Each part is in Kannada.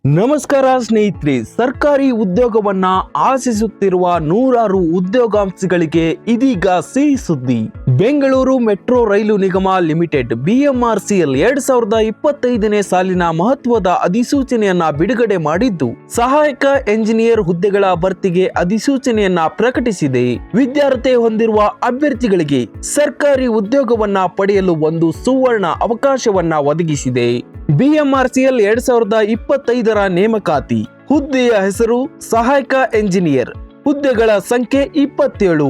ನಮಸ್ಕಾರ ಸ್ನೇಹಿತರೆ, ಸರ್ಕಾರಿ ಉದ್ಯೋಗವನ್ನ ಆಶಿಸುತ್ತಿರುವ ನೂರಾರು ಉದ್ಯೋಗಾರ್ಥಿಗಳಿಗೆ ಇದೀಗ ಸಿಹಿ ಸುದ್ದಿ. ಬೆಂಗಳೂರು ಮೆಟ್ರೋ ರೈಲು ನಿಗಮ ಲಿಮಿಟೆಡ್ BMRCL 2025ನೇ ಸಾಲಿನ ಮಹತ್ವದ ಅಧಿಸೂಚನೆಯನ್ನ ಬಿಡುಗಡೆ ಮಾಡಿದ್ದು, ಸಹಾಯಕ ಎಂಜಿನಿಯರ್ ಹುದ್ದೆಗಳ ಭರ್ತಿಗೆ ಅಧಿಸೂಚನೆಯನ್ನ ಪ್ರಕಟಿಸಿದೆ. ವಿದ್ಯಾರ್ಹತೆ ಹೊಂದಿರುವ ಅಭ್ಯರ್ಥಿಗಳಿಗೆ ಸರ್ಕಾರಿ ಉದ್ಯೋಗವನ್ನ ಪಡೆಯಲು ಒಂದು ಸುವರ್ಣ ಅವಕಾಶವನ್ನ ಒದಗಿಸಿದೆ. BMRCL 2025ರ ನೇಮಕಾತಿ. ಹುದ್ದೆಯ ಹೆಸರು ಸಹಾಯಕ ಎಂಜಿನಿಯರ್. ಹುದ್ದೆಗಳ ಸಂಖ್ಯೆ 27.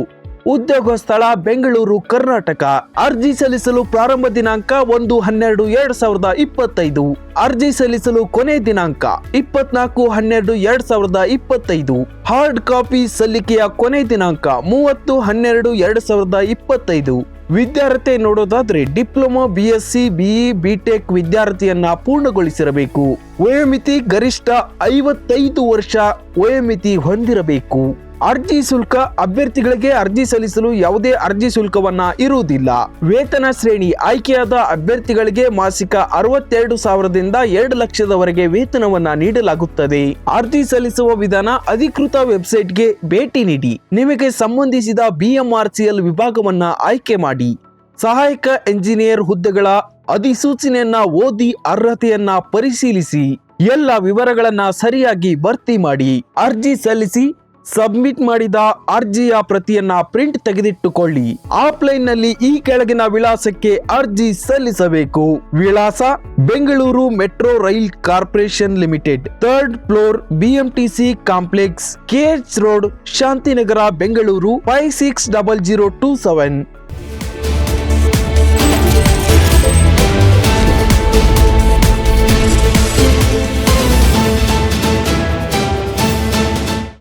ಉದ್ಯೋಗ ಸ್ಥಳ ಬೆಂಗಳೂರು, ಕರ್ನಾಟಕ. ಅರ್ಜಿ ಸಲ್ಲಿಸಲು ಪ್ರಾರಂಭ ದಿನಾಂಕ 1/12/2025. ಅರ್ಜಿ ಸಲ್ಲಿಸಲು ಕೊನೆ ದಿನಾಂಕ 24/12/2025. ಹಾರ್ಡ್ ಕಾಪಿ ಸಲ್ಲಿಕೆಯ ಕೊನೆ ದಿನಾಂಕ 30/12/2025. ವಿದ್ಯಾರ್ಹತೆ ನೋಡೋದಾದ್ರೆ ಡಿಪ್ಲೊಮಾ, BSc, BE, BTech ವಿದ್ಯಾರ್ಥಿಯನ್ನ ಪೂರ್ಣಗೊಳಿಸಿರಬೇಕು. ವಯೋಮಿತಿ ಗರಿಷ್ಠ 55 ವರ್ಷ ವಯೋಮಿತಿ ಹೊಂದಿರಬೇಕು. ಅರ್ಜಿ ಶುಲ್ಕ. ಅಭ್ಯರ್ಥಿಗಳಿಗೆ ಅರ್ಜಿ ಸಲ್ಲಿಸಲು ಯಾವುದೇ ಅರ್ಜಿ ಶುಲ್ಕವನ್ನ ಇರುವುದಿಲ್ಲ. ವೇತನ ಶ್ರೇಣಿ. ಆಯ್ಕೆಯಾದ ಅಭ್ಯರ್ಥಿಗಳಿಗೆ ಮಾಸಿಕ 62,000ದಿಂದ 2 ಲಕ್ಷದವರೆಗೆ ವೇತನವನ್ನ ನೀಡಲಾಗುತ್ತದೆ. ಅರ್ಜಿ ಸಲ್ಲಿಸುವ ವಿಧಾನ. ಅಧಿಕೃತ ವೆಬ್ಸೈಟ್ಗೆ ಭೇಟಿ ನೀಡಿ ನಿಮಗೆ ಸಂಬಂಧಿಸಿದ BMRCL ವಿಭಾಗವನ್ನ ಆಯ್ಕೆ ಮಾಡಿ. ಸಹಾಯಕ ಎಂಜಿನಿಯರ್ ಹುದ್ದೆಗಳ ಅಧಿಸೂಚನೆಯನ್ನ ಓದಿ ಅರ್ಹತೆಯನ್ನ ಪರಿಶೀಲಿಸಿ ಎಲ್ಲ ವಿವರಗಳನ್ನ ಸರಿಯಾಗಿ ಭರ್ತಿ ಮಾಡಿ. ಅರ್ಜಿ ಸಲ್ಲಿಸಿ. ಸಬ್ಮಿಟ್ ಮಾಡಿದ ಅರ್ಜಿಯ ಪ್ರತಿಯನ್ನ ಪ್ರಿಂಟ್ ತೆಗೆದಿಟ್ಟುಕೊಳ್ಳಿ. ಆಫ್ಲೈನ್ ನಲ್ಲಿ ಈ ಕೆಳಗಿನ ವಿಳಾಸಕ್ಕೆ ಅರ್ಜಿ ಸಲ್ಲಿಸಬೇಕು. ವಿಳಾಸ: Bengaluru Metro Rail Corporation Limited, 3rd floor, BMTC complex, KH road, Shantinagar, Bengaluru 560027.